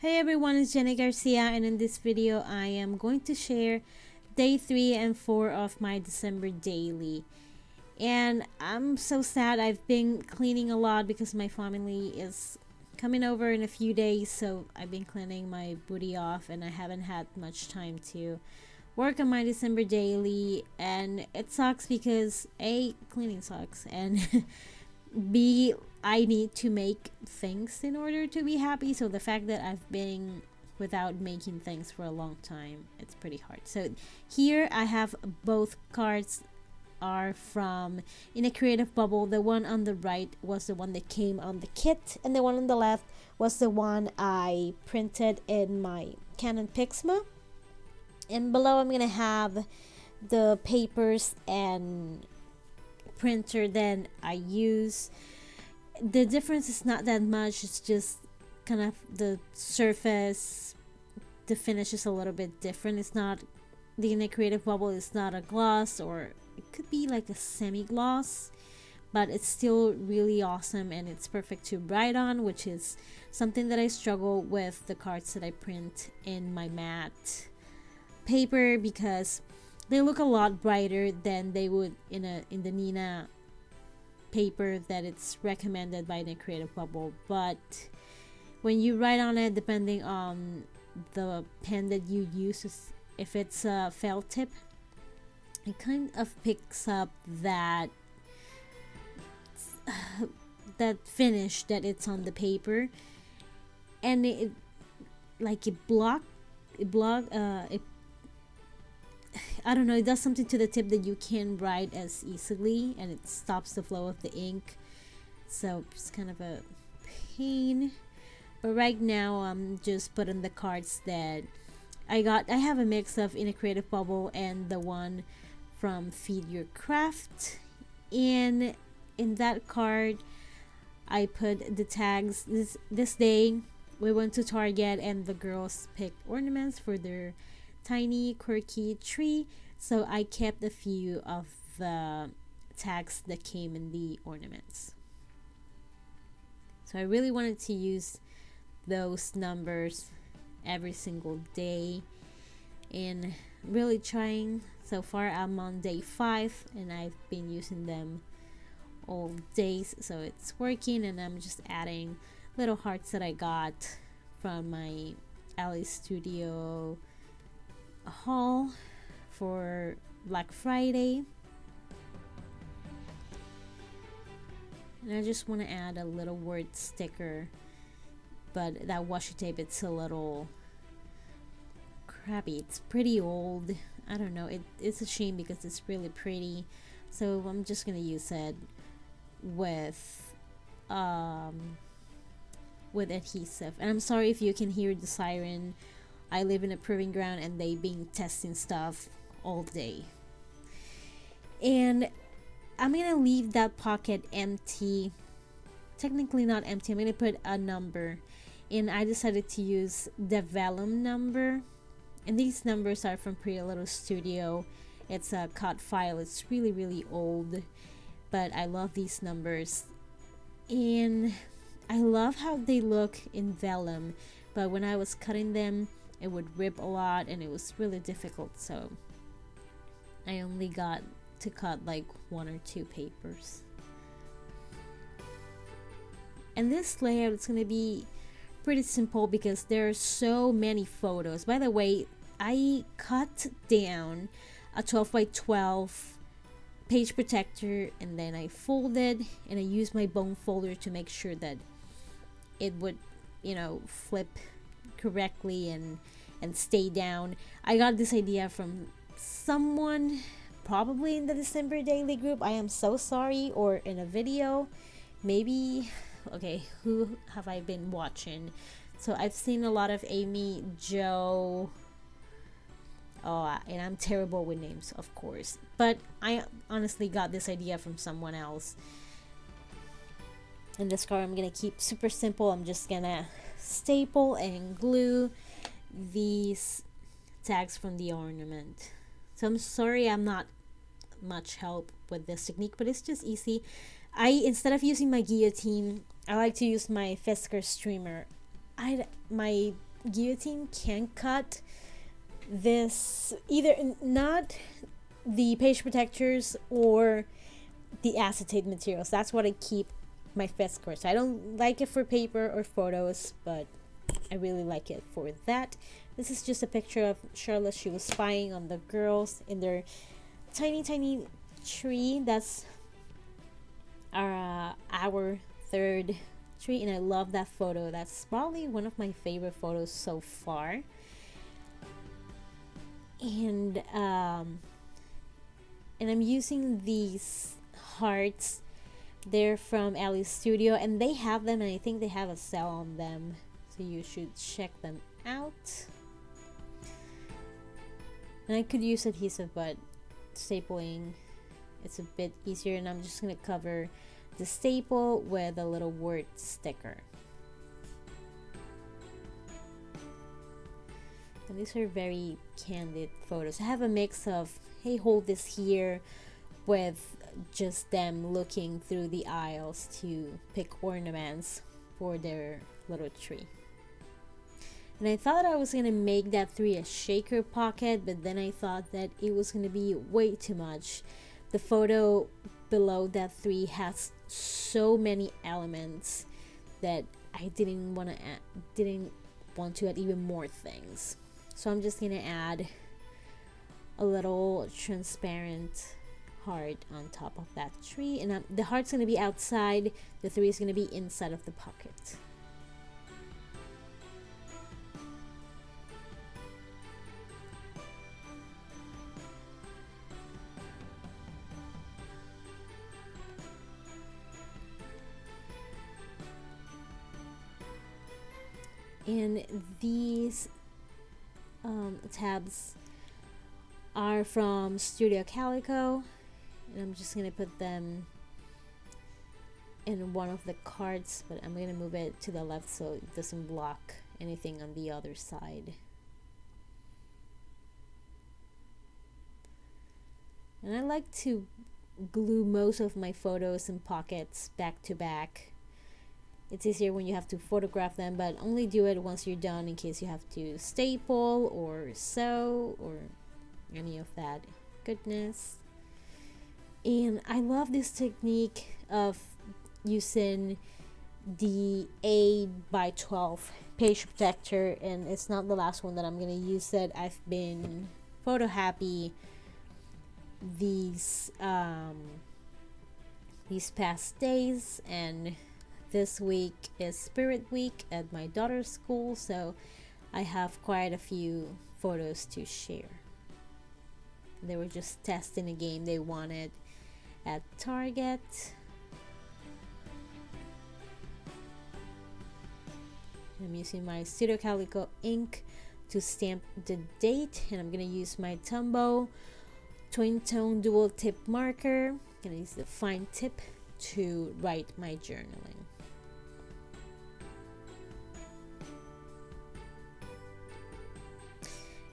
Hey everyone, it's Jenny Garcia, and in this video, I am going to share day 3 and 4 of my December daily. And I'm so sad. I've been cleaning a lot because my family is coming over in a few days, so I've been cleaning my booty off, and I haven't had much time to work on my December daily. And it sucks because A, cleaning sucks, and B, I need to make things in order to be happy. So the fact that I've been without making things for a long time, it's pretty hard. So here I have both cards are from In a Creative Bubble. The one on the right was the one that came on the kit, and the one on the left was the one I printed in my Canon Pixma. And below I'm gonna have the papers and printer that I use. The difference is not that much. It's just kind of the surface, the finish is a little bit different. It's not, the In a Creative Bubble is not a gloss, or it could be like a semi-gloss, but it's still really awesome and it's perfect to write on, which is something that I struggle with the cards that I print in my matte paper, because they look a lot brighter than they would in the Nina paper that it's recommended by the Creative Bubble. But when you write on it, depending on the pen that you use, if it's a felt tip, it kind of picks up that that finish that it's on the paper, and it like it I don't know, it does something to the tip that you can't write as easily, and it stops the flow of the ink. So it's kind of a pain. But right now I'm just putting the cards that I got. I have a mix of In a Creative Bubble and the one from Feed Your Craft. And in that card I put the tags. This day we went to Target and the girls picked ornaments for their tiny quirky tree, so I kept a few of the tags that came in the ornaments. So I really wanted to use those numbers every single day, and really trying. So far I'm on day 5 and I've been using them all days, so it's working. And I'm just adding little hearts that I got from my Ali Studio haul for Black Friday. And I just want to add a little word sticker, but that washi tape, it's a little crappy. It's pretty old. I don't know, it's a shame because it's really pretty. So I'm just gonna use it with adhesive. And I'm sorry if you can hear the siren. I live in a proving ground and they've been testing stuff all day. And I'm gonna leave that pocket empty. Technically not empty. I'm gonna put a number, and I decided to use the vellum number. And these numbers are from Pretty Little Studio. It's a cut file. It's really, really old, but I love these numbers. And I love how they look in vellum, but when I was cutting them, it would rip a lot and it was really difficult. So I only got to cut like 1 or 2 papers. And this layout is gonna be pretty simple because there are so many photos. By the way, I cut down a 12 by 12 page protector, and then I folded, and I used my bone folder to make sure that it would, flip correctly and stay down. I got this idea from someone, probably in the December daily group. I am so sorry, or in a video, maybe. Okay, who have I been watching? So I've seen a lot of Amy Jo. Oh, and I'm terrible with names, of course, but I honestly got this idea from someone else. And this card I'm gonna keep super simple. I'm just gonna staple and glue these tags from the ornament. So I'm sorry I'm not much help with this technique, but it's just easy. Instead of using my guillotine, I like to use my Fisker streamer. My guillotine can cut this, either not the page protectors or the acetate materials. That's what I keep my fist squares. I don't like it for paper or photos, but I really like it for that. This is just a picture of Charlotte. She was spying on the girls in their tiny tree. That's our third tree, and I love that photo. That's probably one of my favorite photos so far. And I'm using these hearts. They're from Ali's Studio, and they have them, and I think they have a sale on them, so you should check them out. And I could use adhesive, but stapling, it's a bit easier, and I'm just gonna cover the staple with a little word sticker. And these are very candid photos. I have a mix of, hey, hold this here, with just them looking through the aisles to pick ornaments for their little tree. And I thought I was gonna make that 3 a shaker pocket, but then I thought that it was gonna be way too much. The photo below that 3 has so many elements that I didn't want to add even more things. So I'm just gonna add a little transparent heart on top of that tree, and the heart's gonna be outside, the 3 is gonna be inside of the pocket. And these tabs are from Studio Calico, and I'm just gonna put them in one of the cards, but I'm gonna move it to the left so it doesn't block anything on the other side. And I like to glue most of my photos and pockets back to back. It's easier when you have to photograph them, but only do it once you're done in case you have to staple or sew or any of that goodness. And I love this technique of using the 8x12 page protector, and it's not the last one that I'm gonna use it. I've been photo happy these past days, and this week is Spirit Week at my daughter's school, so I have quite a few photos to share. They were just testing a game they wanted at Target. I'm using my Studio Calico ink to stamp the date, and I'm gonna use my Tombow twin tone dual tip marker. I'm gonna use the fine tip to write my journaling.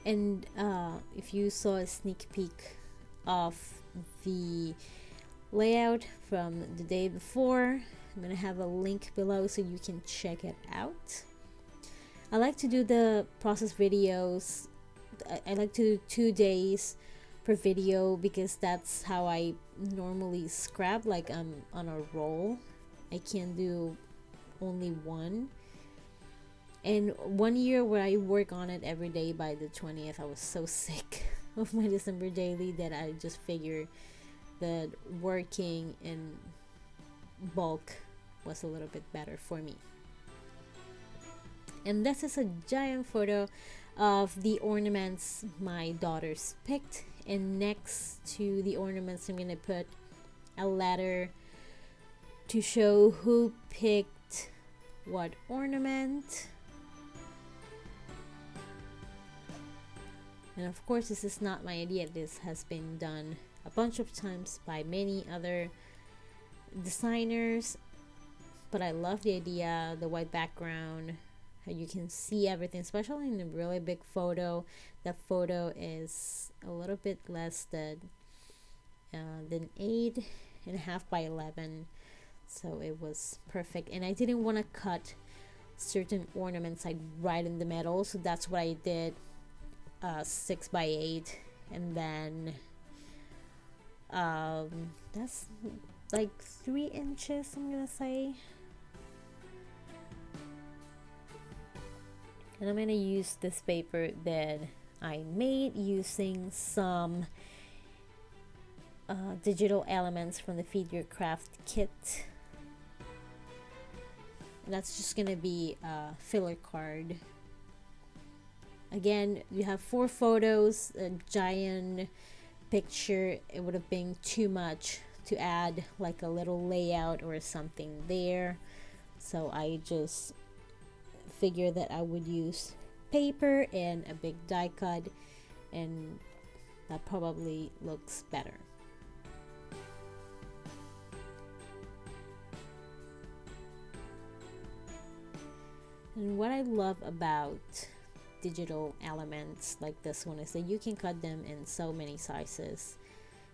And if you saw a sneak peek of the layout from the day before, I'm gonna have a link below so you can check it out. I like to do the process videos. I like to do 2 days per video because that's how I normally scrap, like I'm on a roll. I can't do only one. And 1 year where I work on it every day, by the 20th I was so sick of my December daily that I just figured that working in bulk was a little bit better for me. And this is a giant photo of the ornaments my daughters picked, and next to the ornaments I'm gonna put a letter to show who picked what ornament. And of course, this is not my idea. This has been done a bunch of times by many other designers, but I love the idea, the white background, how you can see everything, especially in a really big photo. That photo is a little bit less than 8.5 by 11, so it was perfect. And I didn't want to cut certain ornaments like right in the middle. So that's what I did, 6 by 8, and then that's like 3 inches, I'm gonna say. And I'm gonna use this paper that I made using some digital elements from the Feed Your Craft kit. And that's just gonna be a filler card. Again, you have 4 photos, a giant picture. It would have been too much to add like a little layout or something there, so I just figured that I would use paper and a big die cut, and that probably looks better. And what I love about digital elements like this one is that you can cut them in so many sizes.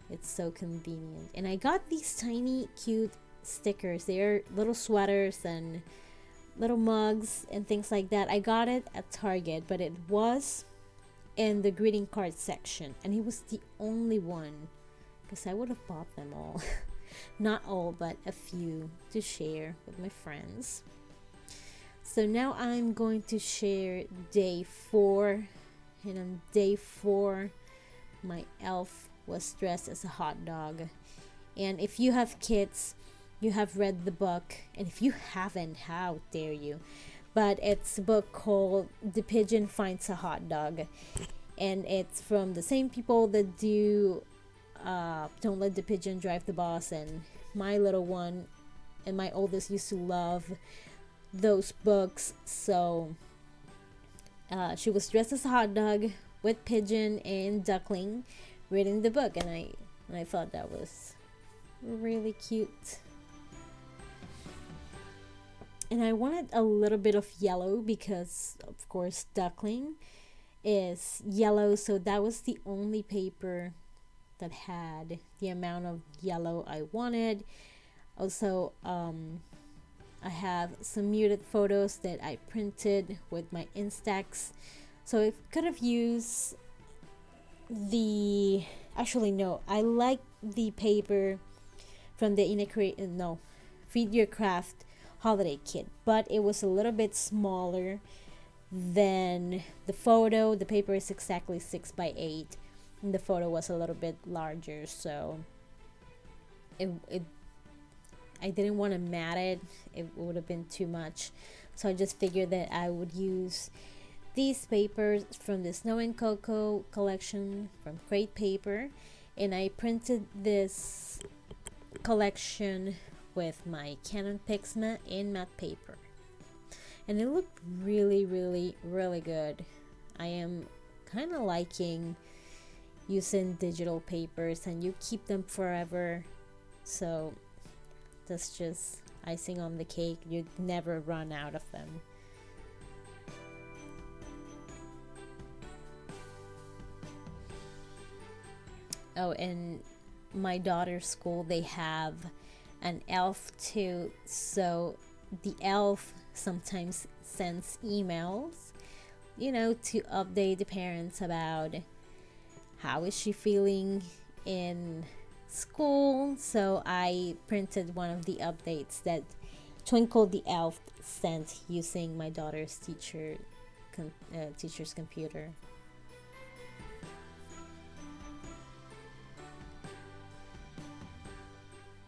It's so convenient. And I got these tiny cute stickers. They're little sweaters and little mugs and things like that. I got it at Target, but it was in the greeting card section, and it was the only one, because I would have bought them all. Not all, but a few to share with my friends. So now I'm going to share day 4, and on day 4 my elf was dressed as a hot dog. And if you have kids, you have read the book, and if you haven't, how dare you? But it's a book called The Pigeon Finds a Hot Dog, and it's from the same people that do Don't Let the Pigeon Drive the Bus, and my little one and my oldest used to love those books. So she was dressed as a hot dog with Pigeon and Duckling reading the book, and I thought that was really cute. And I wanted a little bit of yellow because of course Duckling is yellow, so that was the only paper that had the amount of yellow I wanted. Also, I have some muted photos that I printed with my Instax, so I could have used the, actually no, I like the paper from the Feed Your Craft holiday kit, but it was a little bit smaller than the photo. The paper is exactly 6 by 8, and the photo was a little bit larger, so I didn't want to mat it. It would have been too much, so I just figured that I would use these papers from the Snow and Cocoa collection from Crate Paper, and I printed this collection with my Canon Pixma in matte paper, and it looked really good. I am kind of liking using digital papers, and you keep them forever, so that's just icing on the cake. You'd never run out of them. Oh, and my daughter's school, they have an elf too, so the elf sometimes sends emails, to update the parents about how is she feeling in school. So I printed one of the updates that Twinkle the Elf sent using my daughter's teacher's computer.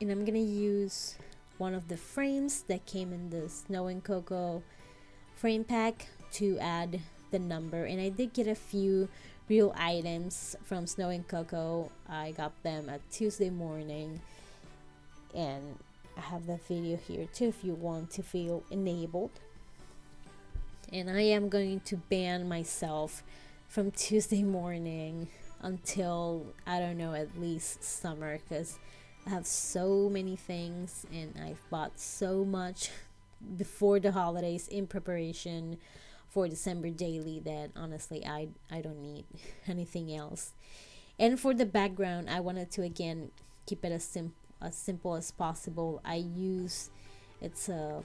And I'm gonna use one of the frames that came in the Snow and Cocoa frame pack to add the number. And I did get a few real items from Snow and Cocoa. I got them at Tuesday morning, and I have that video here too if you want to feel enabled. And I am going to ban myself from Tuesday morning until, I don't know, at least summer, because I have so many things and I've bought so much before the holidays in preparation for December daily that honestly I don't need anything else. And for the background, I wanted to again keep it as simple as possible. It's a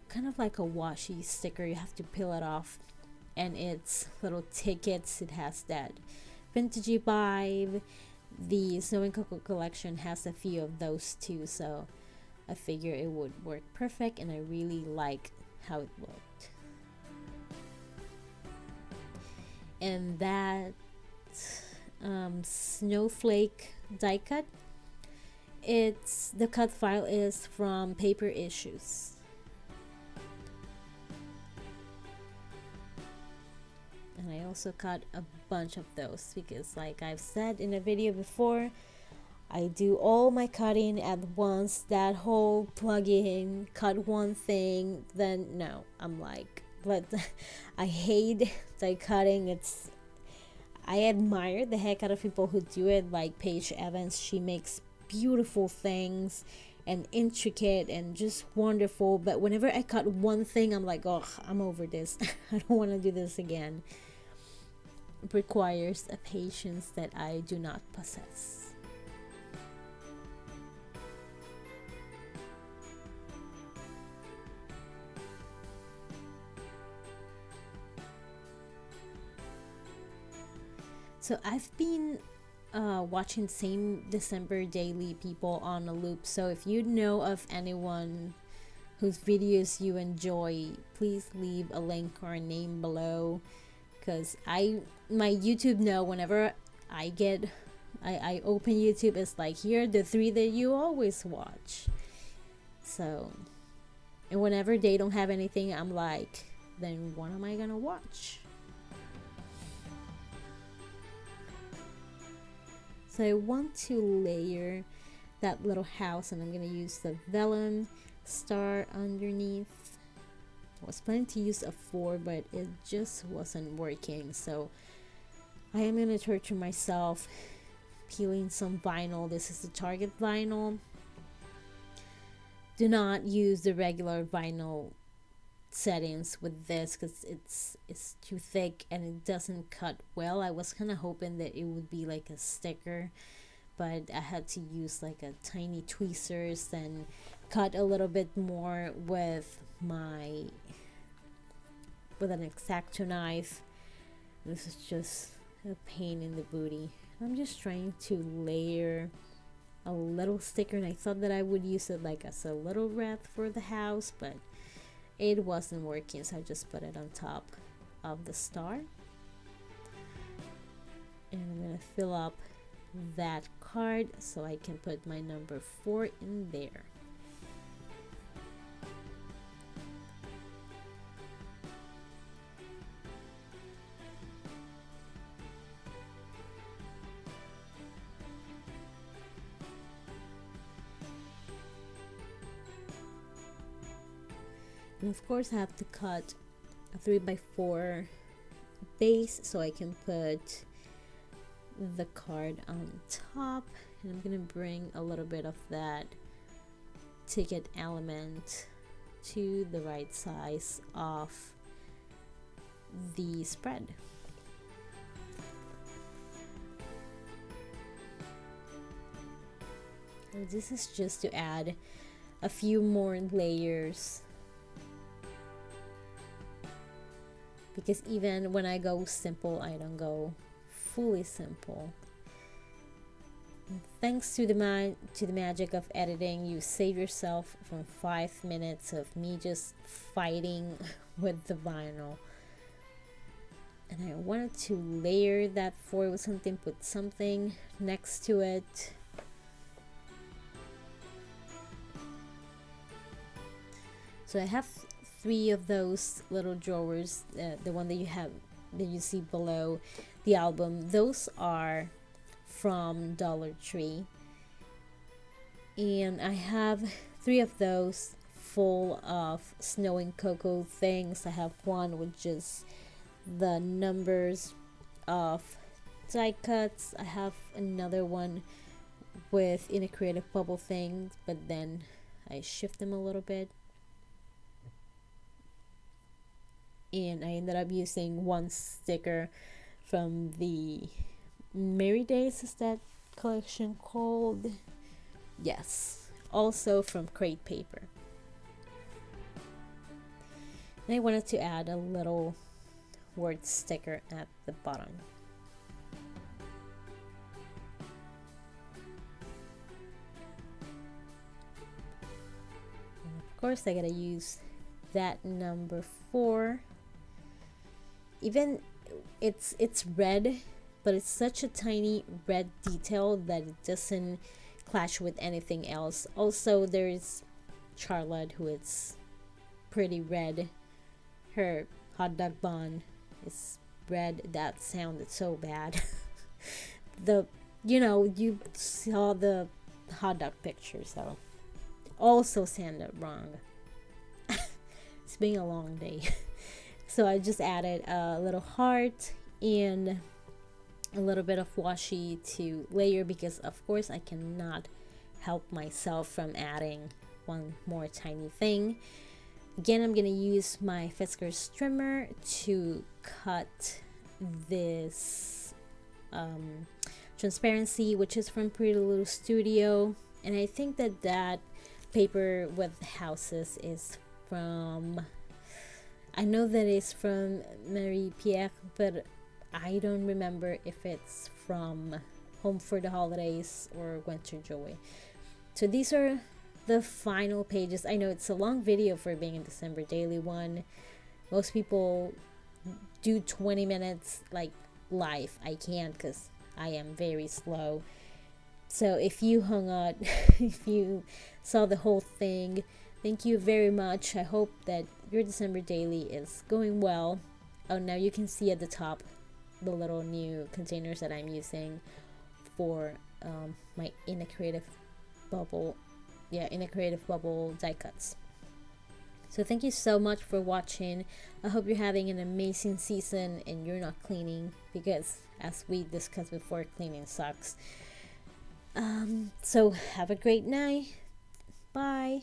kind of like a washi sticker. You have to peel it off, and it's little tickets. It has that vintagey vibe. The Snow and Coco collection has a few of those too, so I figure it would work perfect, and I really like how it looked. And that snowflake die cut, it's the cut file is from Paper Issues. And I also cut a bunch of those because, like I've said in a video before, I do all my cutting at once. That whole plug in, cut one thing, then no, I'm like, but I hate die cutting. I admire the heck out of people who do it, like Paige Evans. She makes beautiful things and intricate and just wonderful. But whenever I cut one thing, I'm like, oh, I'm over this. I don't want to do this again. It requires a patience that I do not possess. So I've been watching same December daily people on a loop. So if you know of anyone whose videos you enjoy, please leave a link or a name below, because my YouTube know whenever I open YouTube, it's like, here are the 3 that you always watch. So, and whenever they don't have anything, I'm like, then what am I gonna watch? So I want to layer that little house, and I'm going to use the vellum star underneath. I was planning to use a 4, but it just wasn't working. So I am going to torture myself peeling some vinyl. This is the Target vinyl. Do not use the regular vinyl settings with this because it's too thick and it doesn't cut well. I was kind of hoping that it would be like a sticker, but I had to use like a tiny tweezers and cut a little bit more with an X-Acto knife. This is just a pain in the booty. I'm just trying to layer a little sticker, and I thought that I would use it like as a little wreath for the house, but it wasn't working, so I just put it on top of the star. And I'm gonna fill up that card so I can put my number 4 in there. And of course I have to cut a 3x4 base so I can put the card on top, and I'm gonna bring a little bit of that ticket element to the right size of the spread. And this is just to add a few more layers, because even when I go simple, I don't go fully simple. And thanks to the magic of editing, you save yourself from 5 minutes of me just fighting with the vinyl. And I wanted to layer that 4 with something, put something next to it. So I have 3 of those little drawers, the one that you see below the album. Those are from Dollar Tree, and I have 3 of those full of Snow and Coco things. I have one with just the numbers of die cuts. I have another one with in a creative bubble thing, but then I shift them a little bit. And I ended up using one sticker from the Merry Days, is that collection called? Yes, also from Crate Paper. And I wanted to add a little word sticker at the bottom. And of course, I gotta use that number 4. Even it's red, but it's such a tiny red detail that it doesn't clash with anything else. Also, there's Charlotte, who is pretty red. Her hot dog bun is red. That sounded so bad. You saw the hot dog picture, so also sounded wrong. It's been a long day. So I just added a little heart and a little bit of washi to layer, because of course I cannot help myself from adding one more tiny thing. Again, I'm gonna use my Fiskars trimmer to cut this transparency, which is from Pretty Little Studio, and I think that paper with houses is from, I know that it's from Marie Pierre, but I don't remember if it's from Home for the Holidays or Winter Joy. So these are the final pages. I know it's a long video for being a December daily one. Most people do 20 minutes like live. I can't, because I am very slow. So if you hung out, if you saw the whole thing, thank you very much. I hope that your December daily is going well. Oh, now you can see at the top the little new containers that I'm using for my In a Creative Bubble die cuts. So thank you so much for watching. I hope you're having an amazing season and you're not cleaning, because as we discussed before, cleaning sucks. So have a great night. Bye.